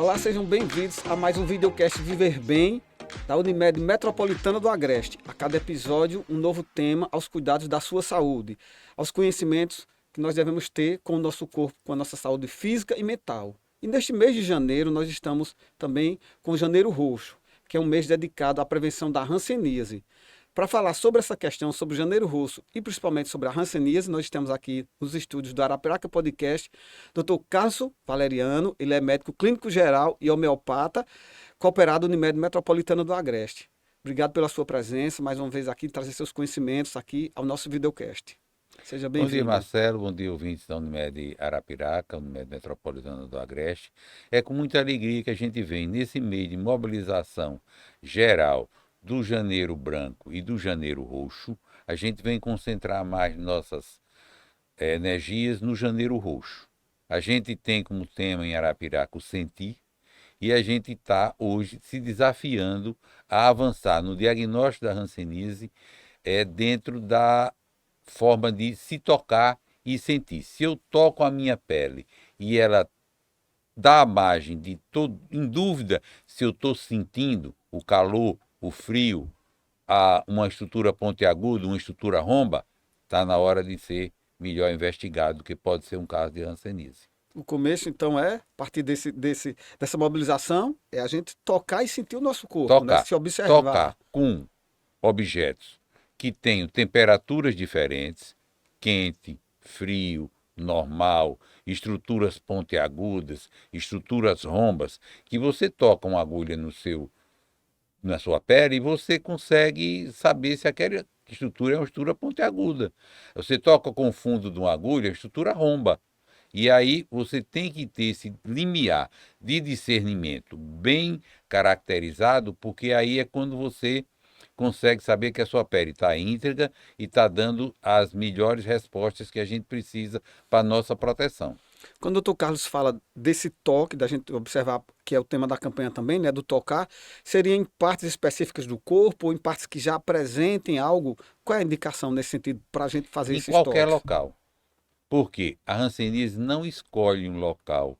Olá, sejam bem-vindos a mais um videocast Viver Bem da Unimed Metropolitana do Agreste. A cada episódio, um novo tema aos cuidados da sua saúde, aos conhecimentos que nós devemos ter com o nosso corpo, com a nossa saúde física e mental. E neste mês de janeiro, nós estamos também com o Janeiro Roxo, que é um mês dedicado à prevenção da hanseníase. Para falar sobre essa questão, sobre o Janeiro Roxo e principalmente sobre a hanseníase, nós estamos aqui nos estúdios do Arapiraca Podcast, Dr. Carlos Valeriano, ele é médico clínico geral e homeopata, cooperado Unimed Metropolitana do Agreste. Obrigado pela sua presença, mais uma vez aqui, trazer seus conhecimentos aqui ao nosso videocast. Seja bem-vindo. Bom dia, Marcelo. Bom dia, ouvintes da Unimed Arapiraca, Unimed Metropolitana do Agreste. É com muita alegria que a gente vem nesse mês de mobilização geral do Janeiro Branco e do Janeiro Roxo. A gente vem concentrar mais nossas energias no Janeiro Roxo. A gente tem como tema em Arapiraca o sentir, e a gente está hoje se desafiando a avançar no diagnóstico da hanseníase dentro da forma de se tocar e sentir. Se eu toco a minha pele e ela dá a margem de em dúvida se eu estou sentindo o calor, o frio, uma estrutura pontiaguda, uma estrutura romba, está na hora de ser melhor investigado, que pode ser um caso de hanseníase. O começo, então, a partir dessa mobilização, é a gente tocar e sentir o nosso corpo, né? Se observar. Tocar com objetos que tenham temperaturas diferentes, quente, frio, normal, estruturas pontiagudas, estruturas rombas, que você toca uma agulha na sua pele e você consegue saber se aquela estrutura é uma estrutura pontiaguda. Você toca com o fundo de uma agulha, a estrutura romba. E aí você tem que ter esse limiar de discernimento bem caracterizado, porque aí é quando você consegue saber que a sua pele está íntegra e está dando as melhores respostas que a gente precisa para a nossa proteção. Quando o Dr. Carlos fala desse toque, da gente observar que é o tema da campanha também, né, do tocar, seria em partes específicas do corpo ou em partes que já apresentem algo? Qual é a indicação nesse sentido para a gente fazer esses toques? Em qualquer local. Porque a hanseníase não escolhe um local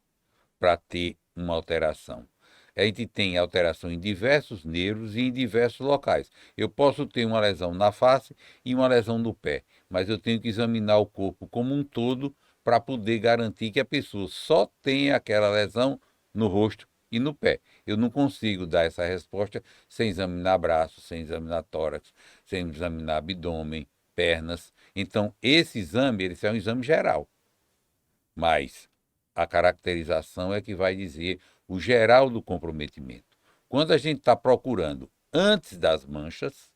para ter uma alteração. A gente tem alteração em diversos nervos e em diversos locais. Eu posso ter uma lesão na face e uma lesão no pé, mas eu tenho que examinar o corpo como um todo para poder garantir que a pessoa só tenha aquela lesão no rosto e no pé. Eu não consigo dar essa resposta sem examinar braço, sem examinar tórax, sem examinar abdômen, pernas. Então, esse exame, ele é um exame geral. Mas a caracterização é que vai dizer o geral do comprometimento. Quando a gente está procurando antes das manchas,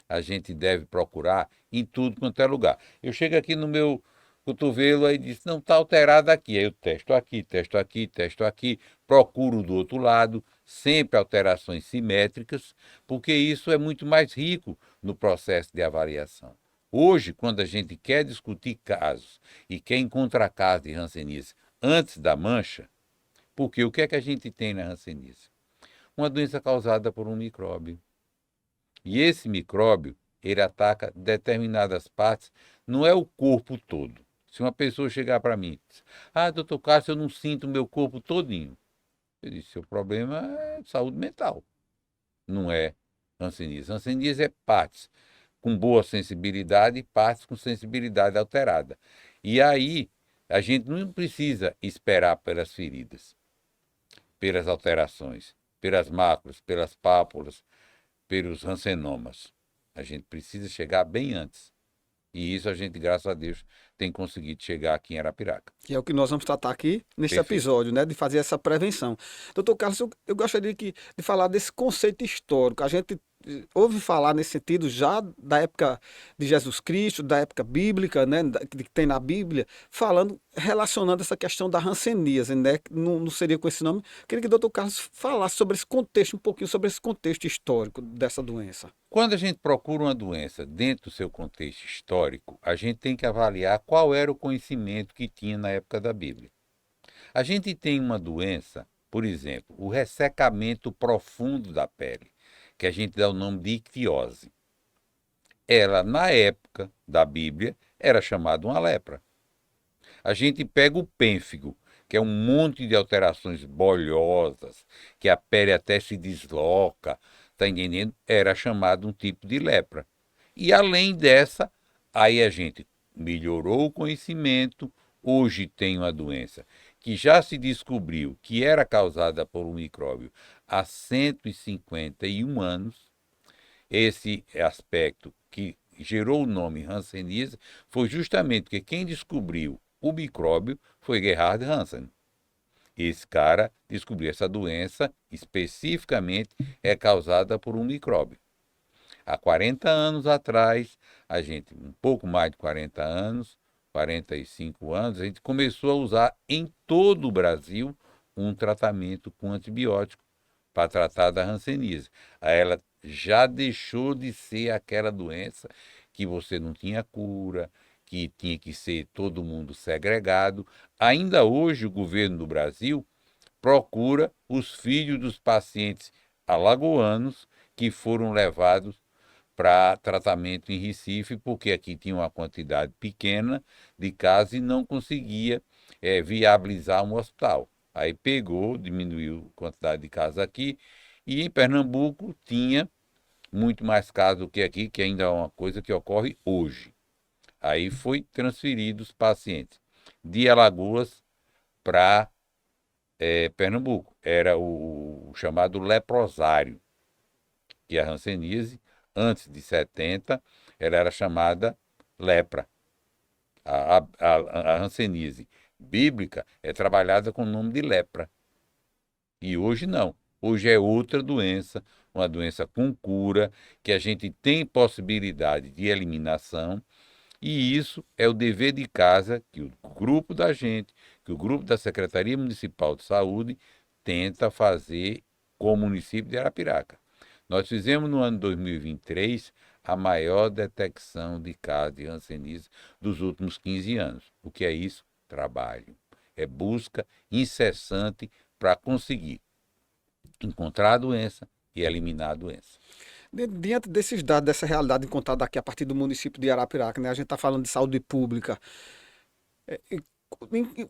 a gente deve procurar em tudo quanto é lugar. Eu chego aqui no meu cotovelo e diz, não, está alterado aqui. Aí eu testo aqui, testo aqui, testo aqui, procuro do outro lado, sempre alterações simétricas, porque isso é muito mais rico no processo de avaliação. Hoje, quando a gente quer discutir casos e quer encontrar casos de hanseníase antes da mancha, porque o que é que a gente tem na hanseníase? Uma doença causada por um micróbio. E esse micróbio, ele ataca determinadas partes, não é o corpo todo. Se uma pessoa chegar para mim e diz, doutor Cássio, eu não sinto o meu corpo todinho. Eu disse, seu problema é saúde mental, não é hanseníase. Hanseníase é partes com boa sensibilidade e partes com sensibilidade alterada. E aí, a gente não precisa esperar pelas feridas, pelas alterações, pelas máculas, pelas pápulas, pelos rancenomas. A gente precisa chegar bem antes. E isso a gente, graças a Deus, tem conseguido chegar aqui em Arapiraca. Que é o que nós vamos tratar aqui nesse Perfeito. episódio, né? De fazer essa prevenção. Doutor Carlos, eu gostaria de falar desse conceito histórico. A gente ouve falar nesse sentido já da época de Jesus Cristo, da época bíblica, né? Que tem na Bíblia, relacionando essa questão da hanseníase, né? Não seria com esse nome. Queria que o doutor Carlos falasse sobre esse contexto, um pouquinho sobre esse contexto histórico dessa doença. Quando a gente procura uma doença dentro do seu contexto histórico, a gente tem que avaliar qual era o conhecimento que tinha na época da Bíblia. A gente tem uma doença, por exemplo, o ressecamento profundo da pele, que a gente dá o nome de ictiose. Ela, na época da Bíblia, era chamada uma lepra. A gente pega o pênfigo, que é um monte de alterações bolhosas, que a pele até se desloca, tá entendendo? Era chamado um tipo de lepra. E além dessa, aí a gente melhorou o conhecimento, hoje tem uma doença que já se descobriu que era causada por um micróbio há 151 anos. Esse aspecto que gerou o nome Hanseníase foi justamente porque quem descobriu o micróbio foi Gerhard Hansen. Esse cara descobriu essa doença, especificamente é causada por um micróbio. Há 40 anos atrás, a gente, um pouco mais de 40 anos, 45 anos, a gente começou a usar em todo o Brasil um tratamento com antibiótico para tratar da hanseníase. Aí ela já deixou de ser aquela doença que você não tinha cura, que tinha que ser todo mundo segregado. Ainda hoje, o governo do Brasil procura os filhos dos pacientes alagoanos que foram levados para tratamento em Recife, porque aqui tinha uma quantidade pequena de casos e não conseguia viabilizar um hospital. Aí pegou, diminuiu a quantidade de casos aqui, e em Pernambuco tinha muito mais casos do que aqui, que ainda é uma coisa que ocorre hoje. Aí foi transferido os pacientes de Alagoas para Pernambuco. Era o chamado leprosário, que a hanseníase, antes de 70, ela era chamada lepra. A hanseníase bíblica é trabalhada com o nome de lepra. E hoje não. Hoje é outra doença, uma doença com cura, que a gente tem possibilidade de eliminação, e isso é o dever de casa que o grupo da gente, que o grupo da Secretaria Municipal de Saúde tenta fazer com o município de Arapiraca. Nós fizemos no ano 2023 a maior detecção de casos de hanseníase dos últimos 15 anos. O que é isso? Trabalho. É busca incessante para conseguir encontrar a doença e eliminar a doença. Diante desses dados, dessa realidade encontrada aqui a partir do município de Arapiraca, né? A gente está falando de saúde pública.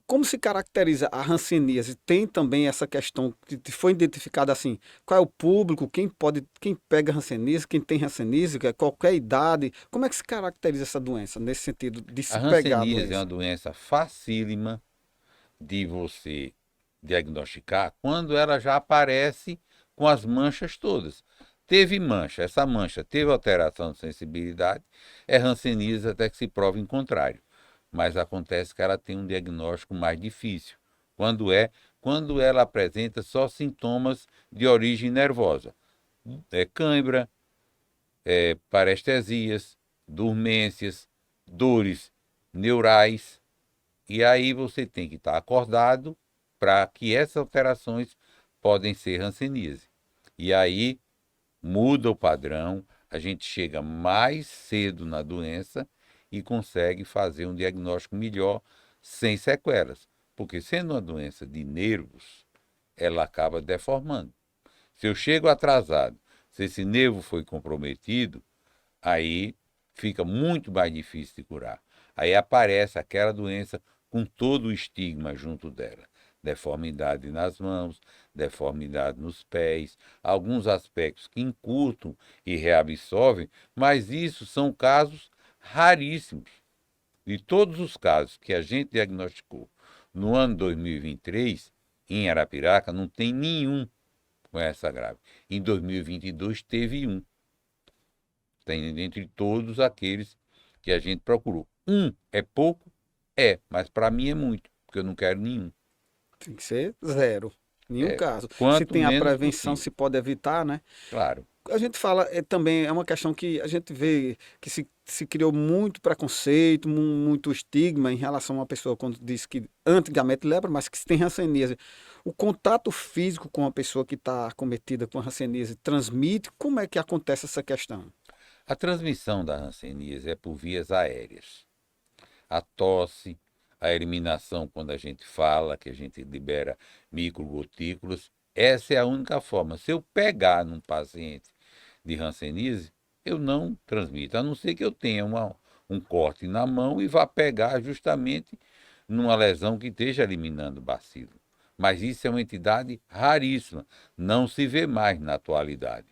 Como se caracteriza a hanseníase? Tem também essa questão que foi identificada assim, qual é o público, quem pega hanseníase, quem tem hanseníase, qualquer idade, como é que se caracteriza essa doença, nesse sentido de A se pegar a hanseníase é uma doença? doença facílima de você diagnosticar quando ela já aparece com as manchas todas. Teve mancha, essa mancha teve alteração de sensibilidade, é hanseníase até que se prove em contrário. Mas acontece que ela tem um diagnóstico mais difícil. Quando quando ela apresenta só sintomas de origem nervosa. Cãibra, parestesias, dormências, dores neurais. E aí você tem que estar acordado para que essas alterações podem ser hanseníase. E aí muda o padrão, a gente chega mais cedo na doença e consegue fazer um diagnóstico melhor sem sequelas. Porque sendo uma doença de nervos, ela acaba deformando. Se eu chego atrasado, se esse nervo foi comprometido, aí fica muito mais difícil de curar. Aí aparece aquela doença com todo o estigma junto dela. Deformidade nas mãos, deformidade nos pés, alguns aspectos que encurtam e reabsorvem, mas isso são casos raríssimos. De todos os casos que a gente diagnosticou no ano 2023, em Arapiraca, não tem nenhum com essa grave. Em 2022 teve um. Tem entre todos aqueles que a gente procurou. Um é pouco? É, mas para mim é muito, porque eu não quero nenhum. Tem que ser zero, nenhum caso. Se Quanto tem a menos prevenção, possível. se pode evitar, né? Claro. A gente fala, também é uma questão que a gente vê que se criou muito preconceito, muito estigma em relação a uma pessoa quando diz que antigamente lepra, mas que se tem hanseníase. O contato físico com a pessoa que está acometida com a hanseníase transmite? Como é que acontece essa questão? A transmissão da hanseníase é por vias aéreas. A tosse, a eliminação quando a gente fala, que a gente libera microgotículas, essa é a única forma. Se eu pegar num paciente de hanseníase, eu não transmito, a não ser que eu tenha um corte na mão e vá pegar justamente numa lesão que esteja eliminando o bacilo. Mas isso é uma entidade raríssima, não se vê mais na atualidade.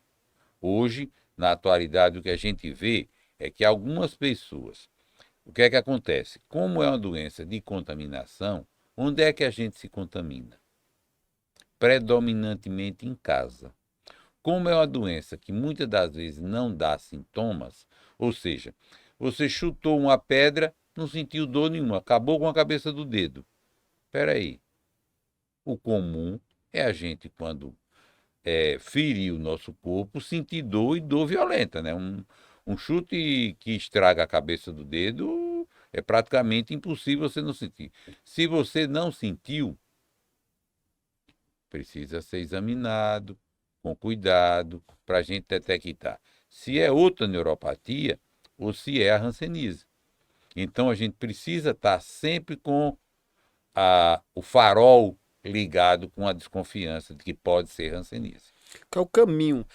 Hoje, na atualidade, o que a gente vê é que algumas pessoas, o que é que acontece? Como é uma doença de contaminação, onde é que a gente se contamina? Predominantemente em casa. Como é uma doença que muitas das vezes não dá sintomas, ou seja, você chutou uma pedra, não sentiu dor nenhuma, acabou com a cabeça do dedo. Espera aí. O comum é a gente, quando ferir o nosso corpo, sentir dor e dor violenta, né? Um chute que estraga a cabeça do dedo é praticamente impossível você não sentir. Se você não sentiu, precisa ser examinado com cuidado para a gente detectar se é outra neuropatia ou se é a hanseníase. Então a gente precisa estar sempre com o farol ligado com a desconfiança de que pode ser hanseníase. Qual é o caminho?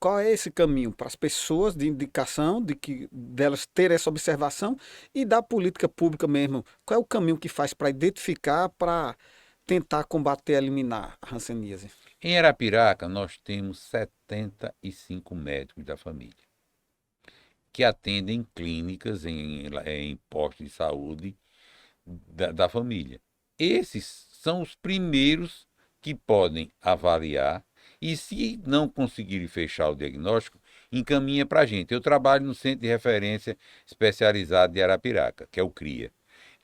Qual é esse caminho para as pessoas de indicação, de que delas ter essa observação e da política pública mesmo? Qual é o caminho que faz para identificar, para tentar combater, eliminar a hanseníase? Em Arapiraca, nós temos 75 médicos da família que atendem clínicas em postos de saúde da família. Esses são os primeiros que podem avaliar e, se não conseguirem fechar o diagnóstico, encaminha para a gente. Eu trabalho no Centro de Referência Especializado de Arapiraca, que é o CRIA.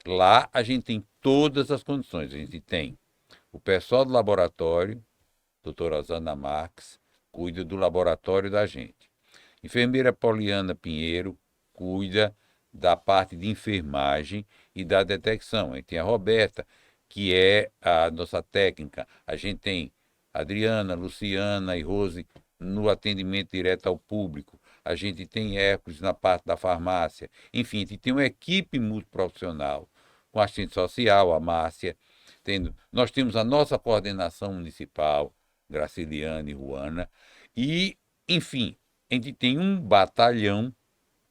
Lá a gente tem todas as condições. A gente tem o pessoal do laboratório, doutora Osana Marques, cuida do laboratório da gente. Enfermeira Poliana Pinheiro cuida da parte de enfermagem e da detecção. A gente tem a Roberta, que é a nossa técnica. A gente tem Adriana, Luciana e Rose no atendimento direto ao público. A gente tem Hércules na parte da farmácia. Enfim, a gente tem uma equipe multiprofissional, com assistente social, a Márcia. Nós temos a nossa coordenação municipal, Graciliane e Ruana. E, enfim, a gente tem um batalhão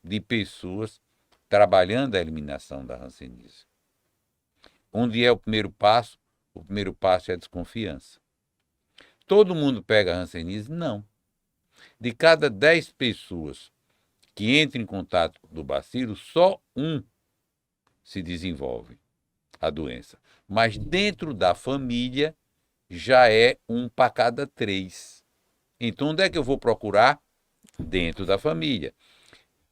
de pessoas trabalhando a eliminação da hanseníase. Onde é o primeiro passo? O primeiro passo é a desconfiança. Todo mundo pega a hanseníase? Não. De cada 10 pessoas que entram em contato do bacilo, só um se desenvolve a doença. Mas dentro da família já é um para cada 3. Então, onde é que eu vou procurar? Dentro da família.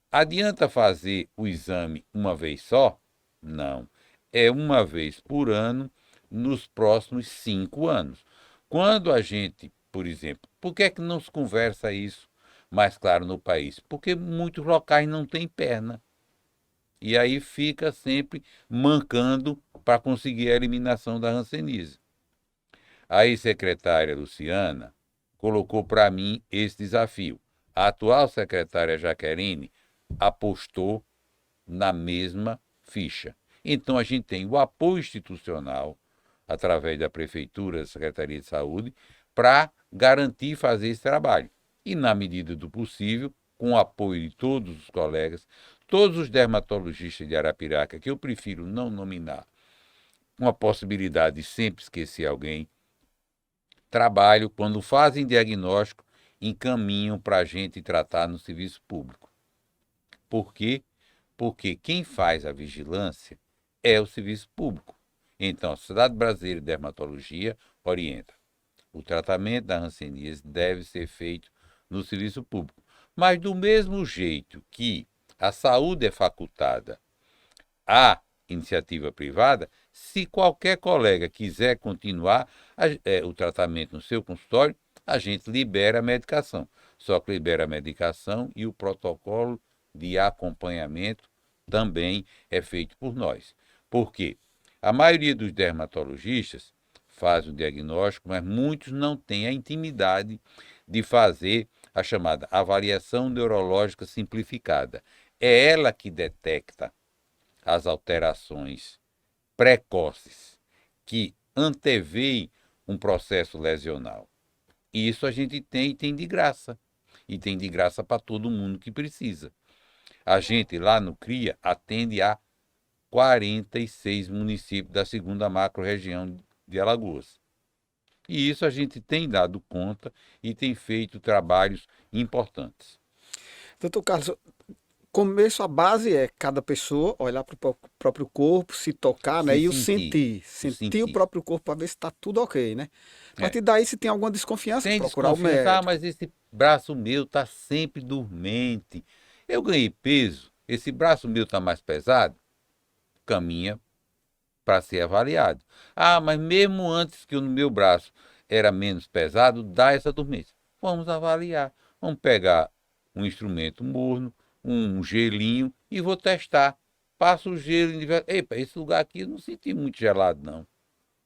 Adianta fazer o exame uma vez só? Não. É uma vez por ano nos próximos 5 anos. Quando a gente, por exemplo, por que é que não se conversa isso mais claro no país? Porque muitos locais não têm perna. E aí fica sempre mancando para conseguir a eliminação da hanseníase. A ex-secretária Luciana colocou para mim esse desafio. A atual secretária Jaqueline apostou na mesma ficha. Então a gente tem o apoio institucional, através da Prefeitura, da Secretaria de Saúde, para garantir fazer esse trabalho. E, na medida do possível, com o apoio de todos os colegas, todos os dermatologistas de Arapiraca, que eu prefiro não nominar, com a possibilidade de sempre esquecer alguém, trabalho, quando fazem diagnóstico, encaminham para a gente tratar no serviço público. Por quê? Porque quem faz a vigilância é o serviço público. Então, a Sociedade Brasileira de Dermatologia orienta. O tratamento da hanseníase deve ser feito no serviço público. Mas do mesmo jeito que a saúde é facultada à iniciativa privada, se qualquer colega quiser continuar o tratamento no seu consultório, a gente libera a medicação. Só que libera a medicação e o protocolo de acompanhamento também é feito por nós. Por quê? A maioria dos dermatologistas faz o diagnóstico, mas muitos não têm a intimidade de fazer a chamada avaliação neurológica simplificada. É ela que detecta as alterações precoces que anteveem um processo lesional. E isso a gente tem e tem de graça. E tem de graça para todo mundo que precisa. A gente lá no CRIA atende a 46 municípios da segunda macro-região de Alagoas. E isso a gente tem dado conta e tem feito trabalhos importantes. Doutor Carlos, começo, a base é cada pessoa olhar para o próprio corpo, se tocar, né? Se E o sentir, sentir. o Sentir o sentir. próprio corpo para ver se está tudo ok, né? A É. partir daí, se tem alguma desconfiança, Tem procurar o desconfiança, médico. mas esse braço meu está sempre dormente. Eu ganhei peso, esse braço meu está mais pesado, caminha para ser avaliado. Mas mesmo antes que o meu braço era menos pesado, dá essa dormência. Vamos avaliar. Vamos pegar um instrumento morno, um gelinho e vou testar. Passo o gelo e digo, epa, esse lugar aqui eu não senti muito gelado, não.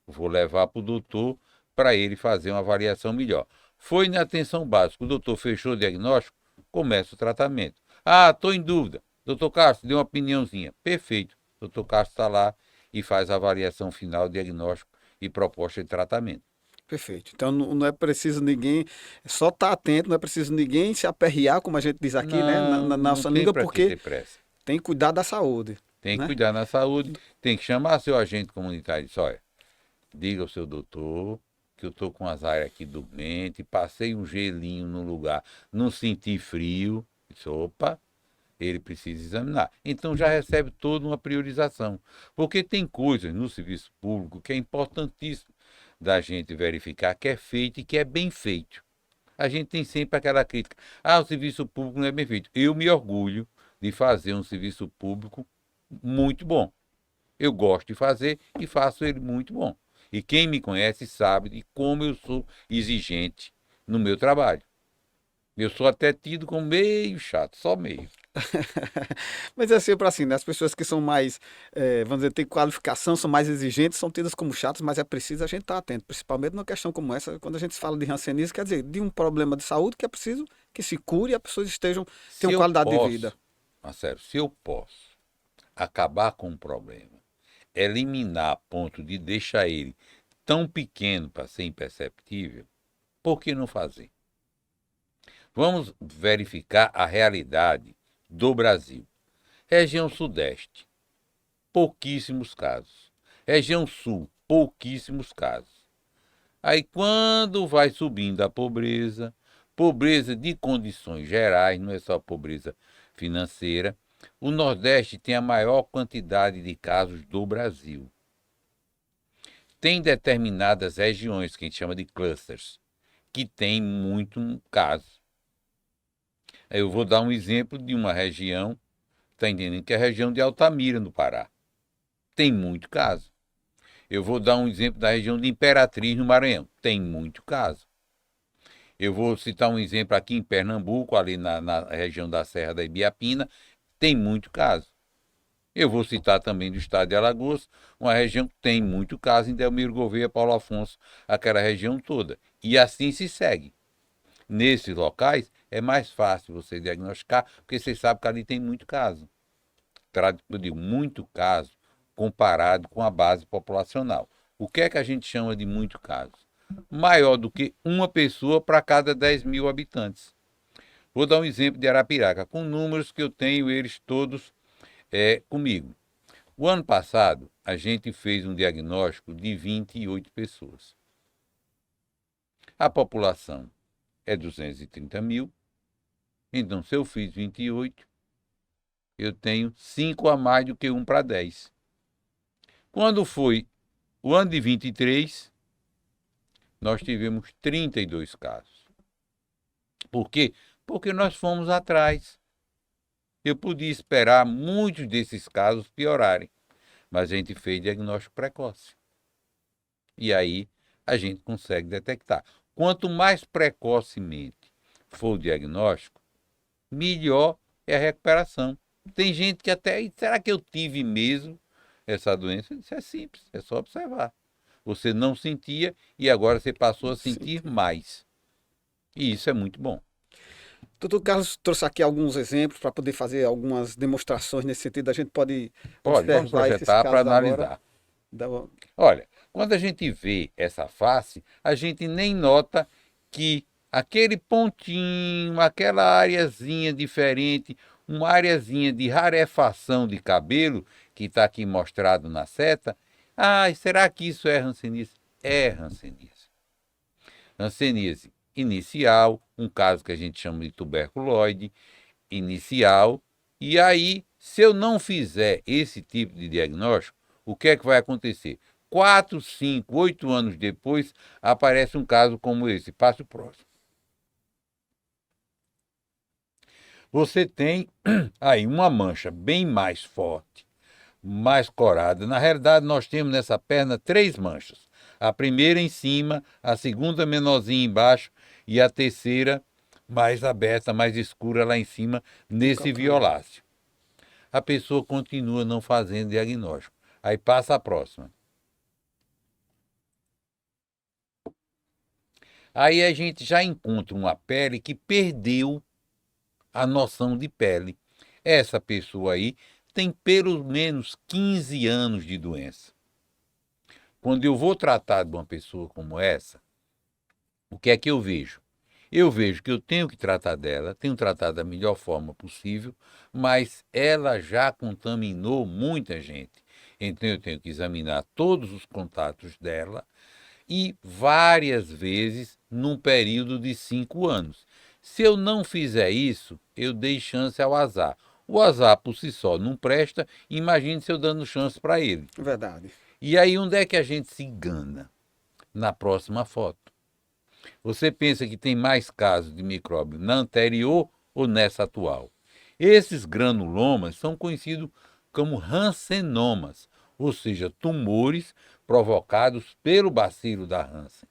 Vou levar para o doutor para ele fazer uma avaliação melhor. Foi na atenção básica, o doutor fechou o diagnóstico, começa o tratamento. Estou em dúvida. Doutor Castro, deu uma opiniãozinha. Perfeito. Doutor Castro está lá e faz a avaliação final, diagnóstico e proposta de tratamento. Perfeito. Então não é preciso ninguém, só estar atento, não é preciso ninguém se aperrear, como a gente diz aqui, né? Não, Na não nossa tem língua, para que porque ter pressa. tem que cuidar da saúde, Tem que né? cuidar da saúde, tem que chamar seu agente comunitário e dizer, olha, diga ao seu doutor que eu estou com as áreas aqui dormentes, passei um gelinho no lugar, não senti frio. Disse, opa, ele precisa examinar. Então já recebe toda uma priorização. Porque tem coisas no serviço público que é importantíssimo da gente verificar que é feito e que é bem feito. A gente tem sempre aquela crítica. O serviço público não é bem feito. Eu me orgulho de fazer um serviço público muito bom. Eu gosto de fazer e faço ele muito bom. E quem me conhece sabe de como eu sou exigente no meu trabalho. Eu sou até tido como meio chato, só meio. Mas é sempre assim, né? As pessoas que são mais, vamos dizer, têm qualificação, são mais exigentes, são tidas como chatas, mas é preciso a gente estar atento, principalmente numa questão como essa, quando a gente fala de hanseníase, quer dizer, de um problema de saúde que é preciso que se cure e as pessoas Se tenham eu qualidade de posso, vida. Marcelo, se eu posso acabar com um problema, eliminar a ponto de deixar ele tão pequeno para ser imperceptível, por que não fazer? Vamos verificar a realidade do Brasil. Região Sudeste, pouquíssimos casos. Região Sul, pouquíssimos casos. Aí quando vai subindo a pobreza, pobreza de condições gerais, não é só pobreza financeira, o Nordeste tem a maior quantidade de casos do Brasil. Tem determinadas regiões, que a gente chama de clusters, que tem muito caso. Eu vou dar um exemplo de uma região, está entendendo, que é a região de Altamira, no Pará. Tem muito caso. Eu vou dar um exemplo da região de Imperatriz, no Maranhão. Tem muito caso. Eu vou citar um exemplo aqui em Pernambuco, ali na região da Serra da Ibiapina. Tem muito caso. Eu vou citar também do estado de Alagoas, uma região que tem muito caso em Delmiro Gouveia, Paulo Afonso, aquela região toda. E assim se segue. Nesses locais é mais fácil você diagnosticar, porque você sabe que ali tem muito caso. Eu digo muito caso comparado com a base populacional. O que é que a gente chama de muito caso? Maior do que uma pessoa para cada 10 mil habitantes. Vou dar um exemplo de Arapiraca, com números que eu tenho eles todos comigo. O ano passado, a gente fez um diagnóstico de 28 pessoas. A população é 230 mil. Então, se eu fiz 28, eu tenho 5 a mais do que 1 para 10. Quando foi o ano de 23, nós tivemos 32 casos. Por quê? Porque nós fomos atrás. Eu podia esperar muitos desses casos piorarem, mas a gente fez diagnóstico precoce. E aí a gente consegue detectar. Quanto mais precocemente for o diagnóstico, melhor é a recuperação. Tem gente que até, será que eu tive mesmo essa doença? Isso é simples, é só observar. Você não sentia e agora você passou a sentir mais. E isso é muito bom. Doutor Carlos trouxe aqui alguns exemplos para poder fazer algumas demonstrações nesse sentido. A gente pode Vamos observar esses projetar para casos agora. analisar. Olha, quando a gente vê essa face, a gente nem nota que aquele pontinho, aquela areazinha diferente, uma areazinha de rarefação de cabelo, que está aqui mostrado na seta. Ah, será que isso é hanseníase? É hanseníase. Hanseníase inicial, um caso que a gente chama de tuberculose inicial. E aí, se eu não fizer esse tipo de diagnóstico, o que é que vai acontecer? 4, 5, 8 anos depois, aparece um caso como esse. Passe o próximo. Você tem aí uma mancha bem mais forte, mais corada. Na realidade, nós temos nessa perna 3 manchas. A primeira em cima, a segunda menorzinha embaixo e a terceira mais aberta, mais escura lá em cima, nesse violáceo. A pessoa continua não fazendo diagnóstico. Aí passa a próxima. Aí a gente já encontra uma pele que perdeu a noção de pele. Essa pessoa aí tem pelo menos 15 anos de doença. Quando eu vou tratar de uma pessoa como essa, o que é que eu vejo? Eu vejo que eu tenho que tratar dela, tenho tratado da melhor forma possível, mas ela já contaminou muita gente. Então eu tenho que examinar todos os contatos dela e várias vezes num período de 5 anos. Se eu não fizer isso, eu dei chance ao azar. O azar por si só não presta, imagine se eu dando chance para ele. Verdade. E aí onde é que a gente se engana? Na próxima foto. Você pensa que tem mais casos de micróbio na anterior ou nessa atual? Esses granulomas são conhecidos como rancenomas, ou seja, tumores provocados pelo bacilo da Hansen.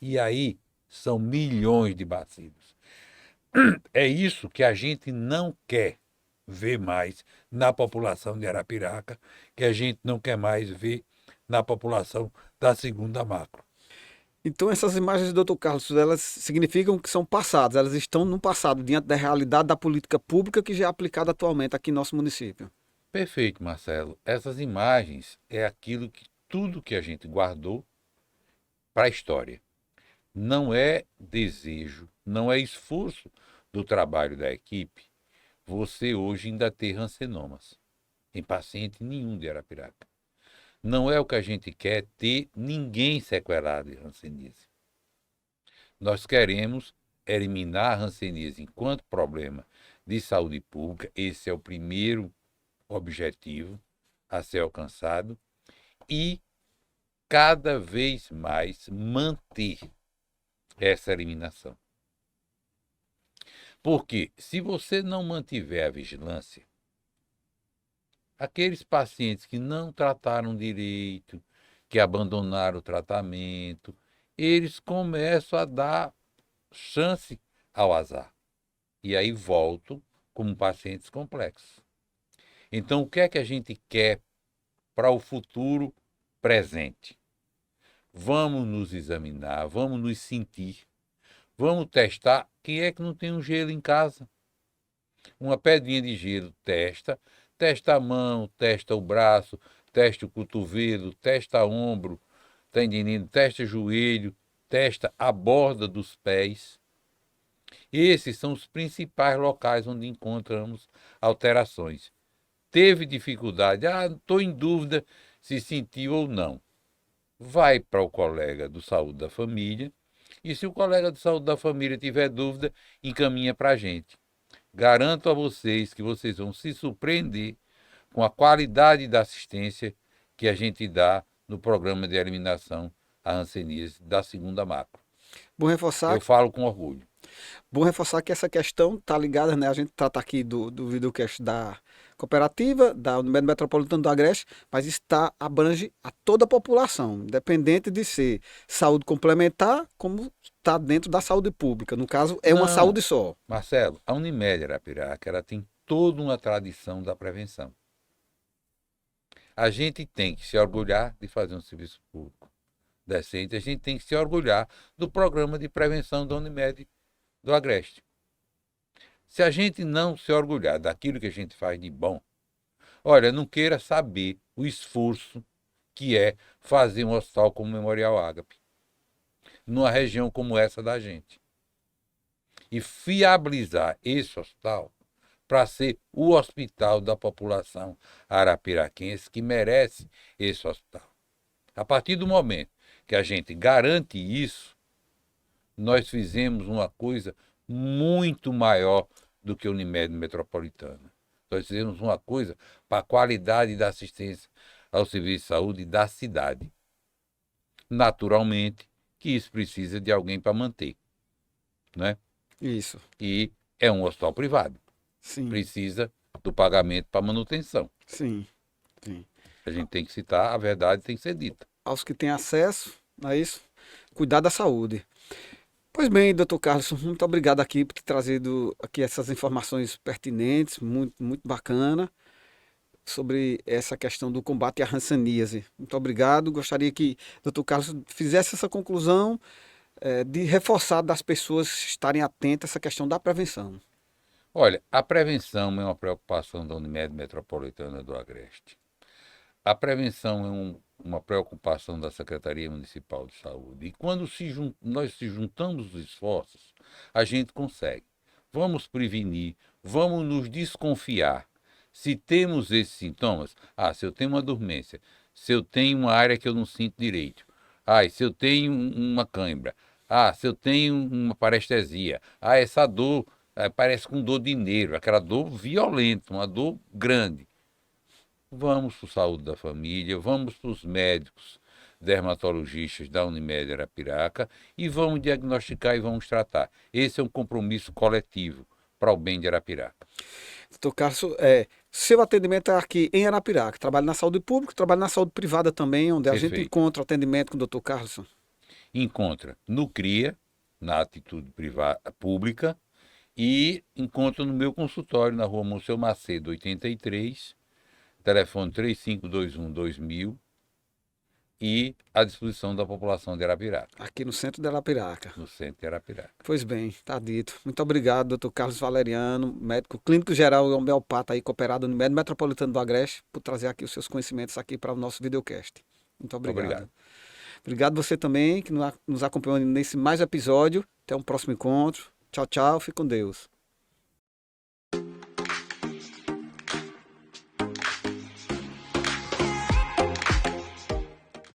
E aí são milhões de bacilos. É isso que a gente não quer ver mais na população de Arapiraca, que a gente não quer mais ver na população da segunda macro. Então essas imagens, doutor Carlos, elas significam que são passadas, elas estão no passado, diante da realidade da política pública que já é aplicada atualmente aqui em nosso município. Perfeito, Marcelo. Essas imagens é aquilo que tudo que a gente guardou para a história. Não é desejo, não é esforço do trabalho da equipe você hoje ainda ter rancenomas em paciente nenhum de Arapiraca. Não é o que a gente quer ter ninguém sequelado de hanseníase. Nós queremos eliminar a hanseníase enquanto problema de saúde pública. Esse é o primeiro objetivo a ser alcançado e cada vez mais manter essa eliminação. Porque se você não mantiver a vigilância, aqueles pacientes que não trataram direito, que abandonaram o tratamento, eles começam a dar chance ao azar. E aí voltam como pacientes complexos. Então, o que é que a gente quer para o futuro presente? Vamos nos examinar, vamos nos sentir, vamos testar. Quem é que não tem um gelo em casa? Uma pedrinha de gelo testa a mão, testa o braço, testa o cotovelo, testa o ombro, tá entendendo? Testa o joelho, testa a borda dos pés. Esses são os principais locais onde encontramos alterações. Teve dificuldade, estou em dúvida se sentiu ou não. Vai para o colega do saúde da família e se o colega do saúde da família tiver dúvida, encaminha para a gente. Garanto a vocês que vocês vão se surpreender com a qualidade da assistência que a gente dá no programa de eliminação à hanseníase da segunda macro. Bom reforçar, Eu falo com orgulho. bom reforçar que essa questão está ligada, né? A gente trata aqui do videocast da cooperativa, da Unimed Metropolitana do Agreste, mas abrange a toda a população, independente de ser saúde complementar, como está dentro da saúde pública. No caso, é uma saúde só. Marcelo, a Unimed Arapiraca, ela tem toda uma tradição da prevenção. A gente tem que se orgulhar de fazer um serviço público decente, a gente tem que se orgulhar do programa de prevenção da Unimed do Agreste. Se a gente não se orgulhar daquilo que a gente faz de bom, olha, não queira saber o esforço que é fazer um hospital como o Memorial Ágape, numa região como essa da gente. E fiabilizar esse hospital para ser o hospital da população arapiraquense que merece esse hospital. A partir do momento que a gente garante isso, nós fizemos uma coisa muito maior do que a Unimed Metropolitana. Nós fizemos uma coisa para a qualidade da assistência ao serviço de saúde da cidade. Naturalmente que isso precisa de alguém para manter, né? Isso. E é um hospital privado. Sim. Precisa do pagamento para manutenção. Sim. Sim. A gente tem que citar, a verdade tem que ser dita. Aos que têm acesso a isso, cuidar da saúde. Pois bem, doutor Carlos, muito obrigado aqui por ter trazido aqui essas informações pertinentes, muito, muito bacana, sobre essa questão do combate à hanseníase. Muito obrigado. Gostaria que o doutor Carlos fizesse essa conclusão de reforçar das pessoas estarem atentas a essa questão da prevenção. Olha, a prevenção é uma preocupação da Unimed Metropolitana do Agreste. A prevenção é uma preocupação da Secretaria Municipal de Saúde. E quando nós se juntamos os esforços, a gente consegue. Vamos prevenir, vamos nos desconfiar. Se temos esses sintomas, se eu tenho uma dormência, se eu tenho uma área que eu não sinto direito, se eu tenho uma cãibra, se eu tenho uma parestesia, essa dor parece com dor de nervo, aquela dor violenta, uma dor grande. Vamos para o Saúde da Família, vamos para os médicos dermatologistas da Unimed Arapiraca e vamos diagnosticar e vamos tratar. Esse é um compromisso coletivo para o bem de Arapiraca. Doutor Carlos, seu atendimento é aqui em Arapiraca. Trabalha na saúde pública, trabalha na saúde privada também, onde a gente encontra o atendimento com o doutor Carlos. Encontra no CRIA, na atitude pública, e encontra no meu consultório, na rua Monsenhor Macedo, 83, telefone 3521-2000, e à disposição da população de Arapiraca. Aqui no centro de Arapiraca. No centro de Arapiraca. Pois bem, está dito. Muito obrigado, doutor Carlos Valeriano, médico clínico geral e homeopata aí, cooperado no Unimed Metropolitano do Agreste, por trazer aqui os seus conhecimentos aqui para o nosso videocast. Muito obrigado. Obrigado você também, que nos acompanhou nesse mais episódio. Até um próximo encontro. Tchau, tchau. Fique com Deus.